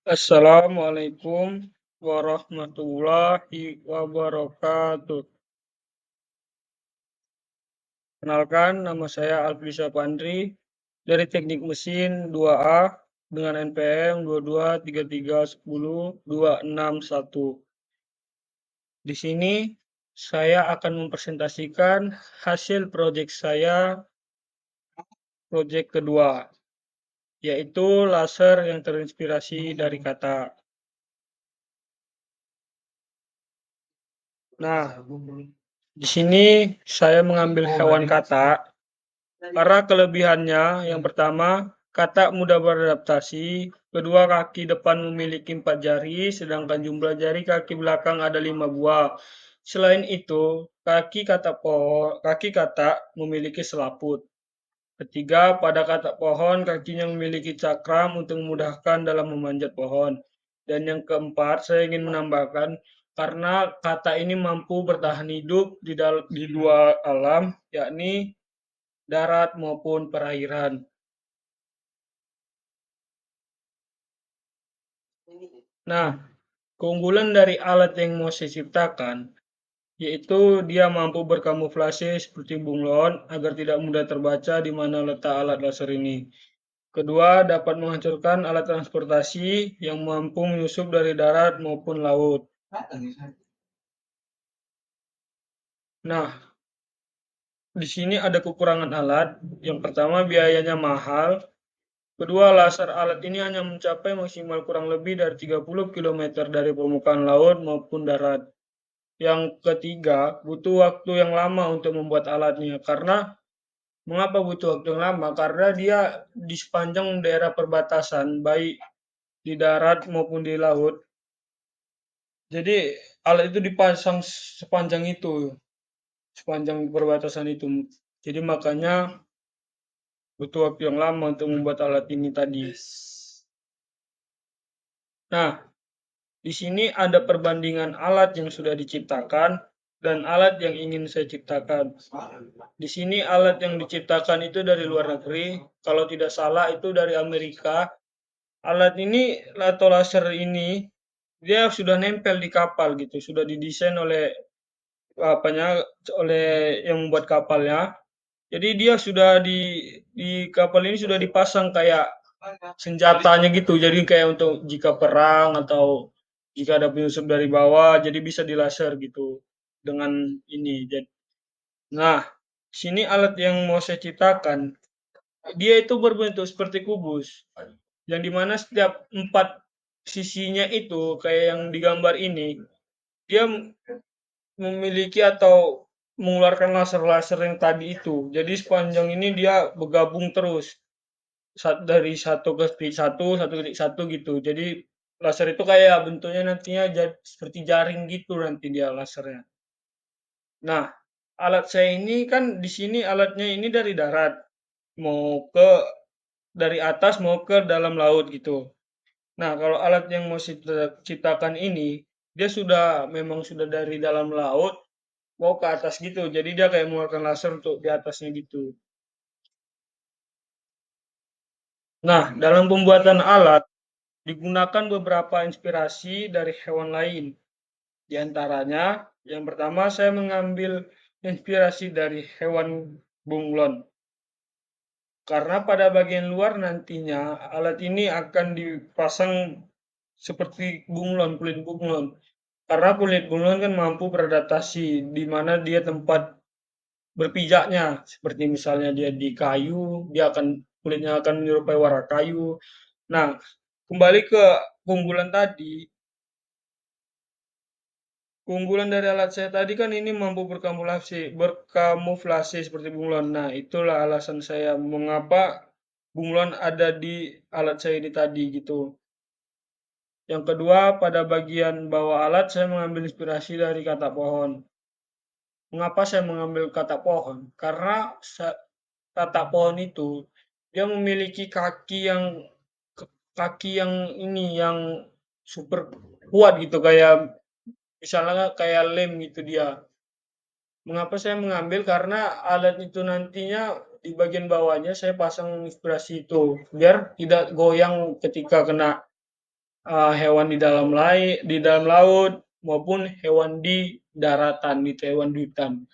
Assalamualaikum warahmatullahi wabarakatuh. Kenalkan, nama saya Alfi Syafandri dari Teknik Mesin 2A dengan NPM 223310261. Di sini saya akan mempresentasikan hasil proyek saya, proyek kedua, yaitu laser yang terinspirasi dari kata. Nah, di sini saya mengambil hewan kata karena kelebihannya yang pertama, kata mudah beradaptasi, kedua kaki depan memiliki 4 jari, sedangkan jumlah jari kaki belakang ada 5 buah. Selain itu, kaki kata memiliki selaput. Ketiga, pada kata pohon, kakinya memiliki cakram untuk memudahkan dalam memanjat pohon. Dan yang keempat, saya ingin menambahkan, karena kata ini mampu bertahan hidup di dua alam, yakni darat maupun perairan. Nah, keunggulan dari alat yang mau saya ciptakan, yaitu dia mampu berkamuflase seperti bunglon agar tidak mudah terbaca di mana letak alat laser ini. Kedua, dapat menghancurkan alat transportasi yang mampu menyusup dari darat maupun laut. Nah, di sini ada kekurangan alat. Yang pertama, biayanya mahal. Kedua, laser alat ini hanya mencapai maksimal kurang lebih dari 30 km dari permukaan laut maupun darat. Yang ketiga, butuh waktu yang lama untuk membuat alatnya. Karena mengapa butuh waktu yang lama? Karena dia di sepanjang daerah perbatasan, baik di darat maupun di laut. Jadi alat itu dipasang sepanjang itu, sepanjang perbatasan itu. Jadi makanya butuh waktu yang lama untuk membuat alat ini tadi. Nah, di sini ada perbandingan alat yang sudah diciptakan dan alat yang ingin saya ciptakan. Di sini alat yang diciptakan itu dari luar negeri, kalau tidak salah itu dari Amerika. Alat ini atau laser ini dia sudah nempel di kapal gitu, sudah didesain oleh apanya oleh yang membuat kapalnya. Jadi dia sudah di kapal ini sudah dipasang kayak senjatanya gitu. Jadi kayak untuk jika perang atau jika ada penyusup dari bawah, jadi bisa dilaser gitu dengan ini. Nah, sini alat yang mau saya ciptakan, dia itu berbentuk seperti kubus, yang dimana setiap 4 sisinya itu kayak yang digambar ini, dia memiliki atau mengeluarkan laser-laser yang tadi itu. Jadi sepanjang ini dia bergabung terus dari satu ke titik satu, satu ke titik satu gitu. Jadi laser itu kayak bentuknya nantinya seperti jaring gitu nanti dia lasernya. Nah, alat saya ini kan di sini alatnya ini dari darat mau ke dari atas mau ke dalam laut gitu. Nah, kalau alat yang mau saya ciptakan ini dia sudah memang sudah dari dalam laut mau ke atas gitu. Jadi dia kayak mengeluarkan laser untuk di atasnya gitu. Nah, dalam pembuatan alat digunakan beberapa inspirasi dari hewan lain. Di antaranya, yang pertama saya mengambil inspirasi dari hewan bunglon. Karena pada bagian luar nantinya alat ini akan dipasang seperti bunglon, kulit bunglon. Karena kulit bunglon kan mampu beradaptasi di mana dia tempat berpijaknya, seperti misalnya dia di kayu, kulitnya akan menyerupai warna kayu. Nah, kembali ke keunggulan tadi, keunggulan dari alat saya tadi kan ini mampu berkamuflase seperti bunglon. Nah, itulah alasan saya mengapa bunglon ada di alat saya ini tadi gitu. Yang kedua, pada bagian bawah alat saya mengambil inspirasi dari kata pohon. Mengapa saya mengambil kata pohon? Karena kata pohon itu dia memiliki kaki yang ini yang super kuat gitu kayak misalnya kayak lem gitu dia. Mengapa saya mengambil? Karena alat itu nantinya di bagian bawahnya saya pasang inspirasi itu biar tidak goyang ketika kena hewan di dalam laut maupun hewan di daratan gitu, hewan di hutan.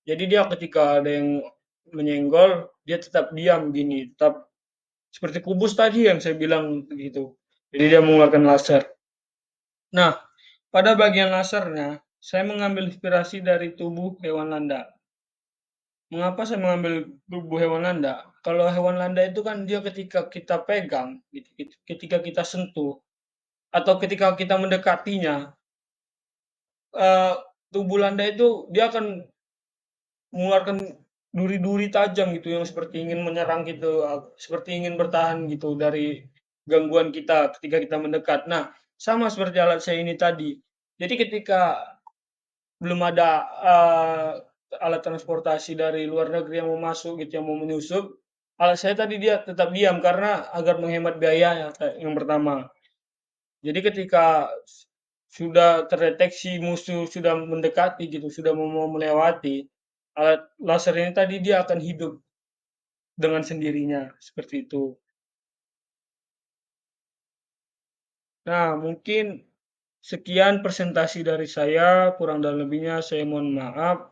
Jadi dia ketika ada yang menyenggol, dia tetap diam gini, tetap seperti kubus tadi yang saya bilang begitu. Jadi dia mengeluarkan laser. Nah, pada bagian lasernya, saya mengambil inspirasi dari tubuh hewan landak. Mengapa saya mengambil tubuh hewan landak? Kalau hewan landak itu kan dia ketika kita pegang, gitu, ketika kita sentuh, atau ketika kita mendekatinya, eee, tubuh landak itu dia akan mengeluarkan duri-duri tajam gitu yang seperti ingin menyerang gitu, seperti ingin bertahan gitu dari gangguan kita ketika kita mendekat. Nah, sama seperti alat saya ini tadi. Jadi ketika belum ada, alat transportasi dari luar negeri yang mau masuk gitu, yang mau menyusup, alat saya tadi dia tetap diam karena agar menghemat biaya ya, yang pertama. Jadi ketika sudah terdeteksi musuh sudah mendekati gitu, sudah mau melewati, alat laser ini tadi dia akan hidup dengan sendirinya, seperti itu. Nah, mungkin sekian presentasi dari saya, kurang dan lebihnya saya mohon maaf.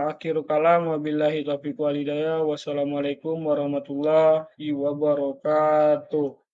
Akhirul kalam, wabillahi taufiq wal hidayah. Wassalamualaikum warahmatullahi wabarakatuh.